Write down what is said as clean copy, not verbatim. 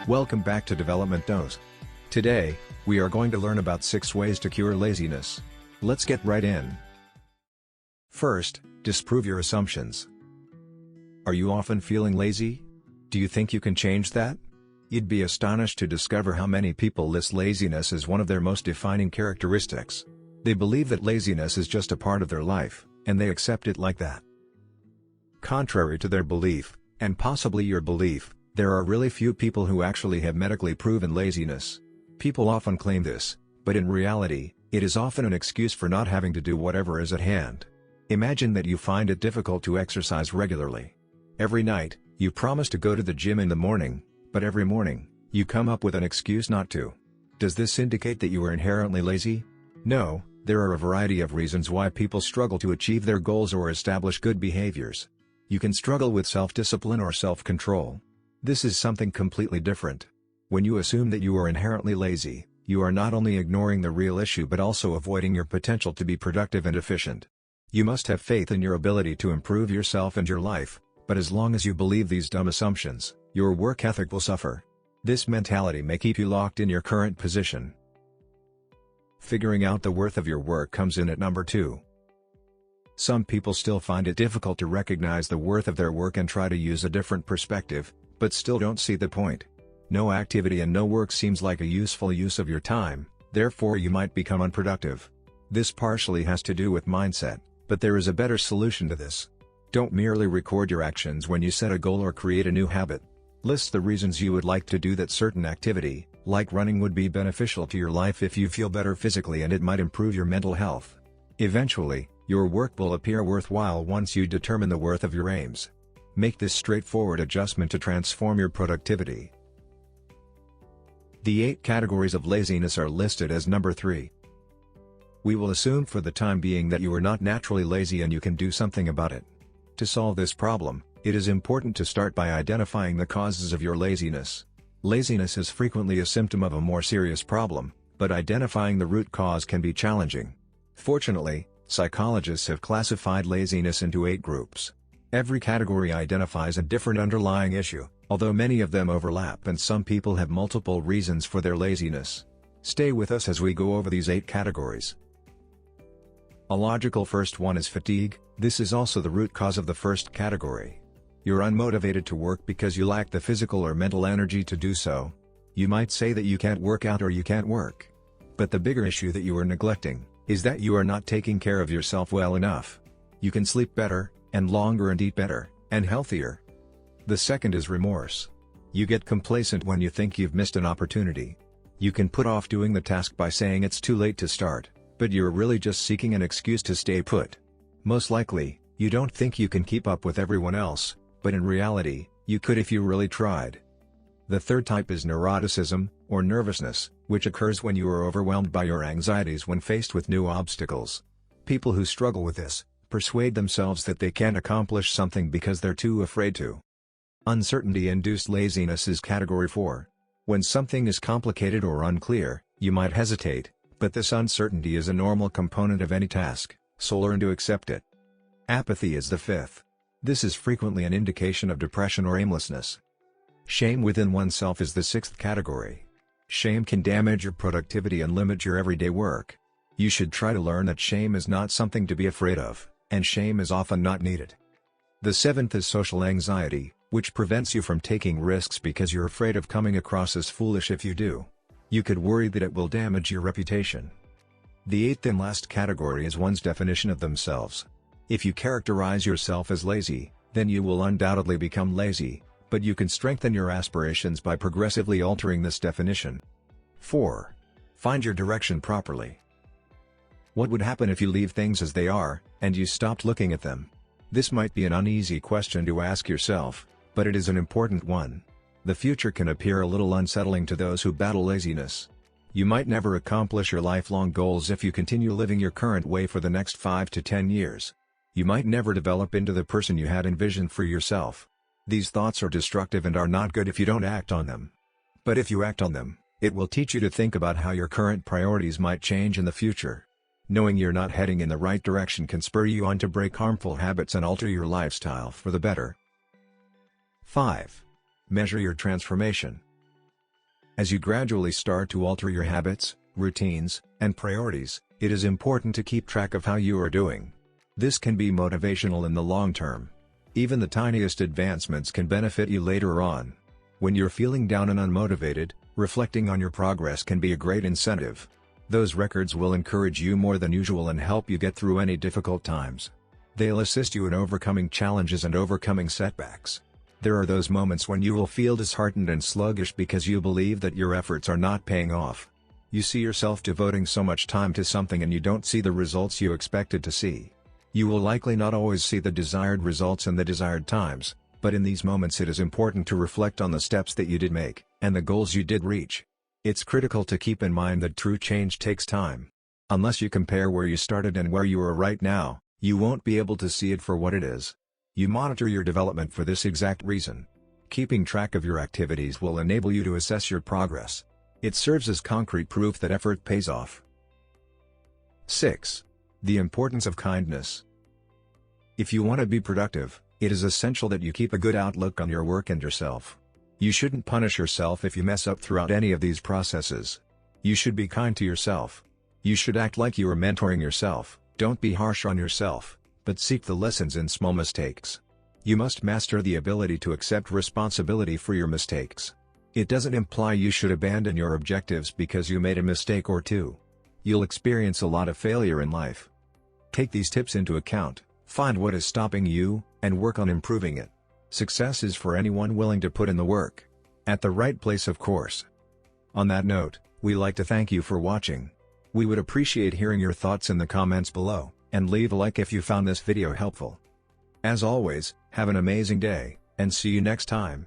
Welcome back to Development Dose. Today, we are going to learn about 6 ways to cure laziness. Let's get right in. First, disprove your assumptions. Are you often feeling lazy? Do you think you can change that? You'd be astonished to discover how many people list laziness as one of their most defining characteristics. They believe that laziness is just a part of their life, and they accept it like that. Contrary to their belief, and possibly your belief, there are really few people who actually have medically proven laziness. People often claim this, but in reality, it is often an excuse for not having to do whatever is at hand. Imagine that you find it difficult to exercise regularly. Every night, you promise to go to the gym in the morning, but every morning, you come up with an excuse not to. Does this indicate that you are inherently lazy? No, there are a variety of reasons why people struggle to achieve their goals or establish good behaviors. You can struggle with self-discipline or self-control. This is something completely different. When you assume that you are inherently lazy, you are not only ignoring the real issue but also avoiding your potential to be productive and efficient. You must have faith in your ability to improve yourself and your life, but as long as you believe these dumb assumptions, your work ethic will suffer. This mentality may keep you locked in your current position. Figuring out the worth of your work comes in at number 2. Some people still find it difficult to recognize the worth of their work and try to use a different perspective, but still don't see the point. No activity and no work seems like a useful use of your time, therefore you might become unproductive. This partially has to do with mindset, but there is a better solution to this. Don't merely record your actions when you set a goal or create a new habit. List the reasons you would like to do that certain activity, like running, would be beneficial to your life if you feel better physically and it might improve your mental health. Eventually, your work will appear worthwhile once you determine the worth of your aims. Make this straightforward adjustment to transform your productivity. The 8 categories of laziness are listed as number 3. We will assume for the time being that you are not naturally lazy and you can do something about it. To solve this problem, it is important to start by identifying the causes of your laziness. Laziness is frequently a symptom of a more serious problem, but identifying the root cause can be challenging. Fortunately, psychologists have classified laziness into 8 groups. Every category identifies a different underlying issue, although many of them overlap and some people have multiple reasons for their laziness. Stay with us as we go over these 8 categories. A logical first one is fatigue. This is also the root cause of the first category. You're unmotivated to work because you lack the physical or mental energy to do so. You might say that you can't work out or you can't work. But the bigger issue that you are neglecting is that you are not taking care of yourself well enough. You can sleep better, and longer, and eat better, and healthier. The second is remorse. You get complacent when you think you've missed an opportunity. You can put off doing the task by saying it's too late to start, but you're really just seeking an excuse to stay put. Most likely, you don't think you can keep up with everyone else, but in reality, you could if you really tried. The third type is neuroticism, or nervousness, which occurs when you are overwhelmed by your anxieties when faced with new obstacles. People who struggle with this persuade themselves that they can't accomplish something because they're too afraid to. Uncertainty-induced laziness is category 4. When something is complicated or unclear, you might hesitate, but this uncertainty is a normal component of any task, so learn to accept it. Apathy is the 5th. This is frequently an indication of depression or aimlessness. Shame within oneself is the 6th category. Shame can damage your productivity and limit your everyday work. You should try to learn that shame is not something to be afraid of, and shame is often not needed. The 7th is social anxiety, which prevents you from taking risks because you're afraid of coming across as foolish if you do. You could worry that it will damage your reputation. The 8th and last category is one's definition of themselves. If you characterize yourself as lazy, then you will undoubtedly become lazy, but you can strengthen your aspirations by progressively altering this definition. 4. Find your direction properly. What would happen if you leave things as they are, and you stopped looking at them? This might be an uneasy question to ask yourself, but it is an important one. The future can appear a little unsettling to those who battle laziness. You might never accomplish your lifelong goals if you continue living your current way for the next 5 to 10 years. You might never develop into the person you had envisioned for yourself. These thoughts are destructive and are not good if you don't act on them. But if you act on them, it will teach you to think about how your current priorities might change in the future. Knowing you're not heading in the right direction can spur you on to break harmful habits and alter your lifestyle for the better. 5. Measure your transformation. As you gradually start to alter your habits, routines, and priorities, it is important to keep track of how you are doing. This can be motivational in the long term. Even the tiniest advancements can benefit you later on. When you're feeling down and unmotivated, reflecting on your progress can be a great incentive. Those records will encourage you more than usual and help you get through any difficult times. They'll assist you in overcoming challenges and overcoming setbacks. There are those moments when you will feel disheartened and sluggish because you believe that your efforts are not paying off. You see yourself devoting so much time to something and you don't see the results you expected to see. You will likely not always see the desired results in the desired times, but in these moments it is important to reflect on the steps that you did make, and the goals you did reach. It's critical to keep in mind that true change takes time. Unless you compare where you started and where you are right now, you won't be able to see it for what it is. You monitor your development for this exact reason. Keeping track of your activities will enable you to assess your progress. It serves as concrete proof that effort pays off. 6. The importance of kindness. If you want to be productive, it is essential that you keep a good outlook on your work and yourself. You shouldn't punish yourself if you mess up throughout any of these processes. You should be kind to yourself. You should act like you are mentoring yourself. Don't be harsh on yourself, but seek the lessons in small mistakes. You must master the ability to accept responsibility for your mistakes. It doesn't imply you should abandon your objectives because you made a mistake or two. You'll experience a lot of failure in life. Take these tips into account, find what is stopping you, and work on improving it. Success is for anyone willing to put in the work. At the right place, of course. On that note, we'd like to thank you for watching. We would appreciate hearing your thoughts in the comments below, and leave a like if you found this video helpful. As always, have an amazing day, and see you next time.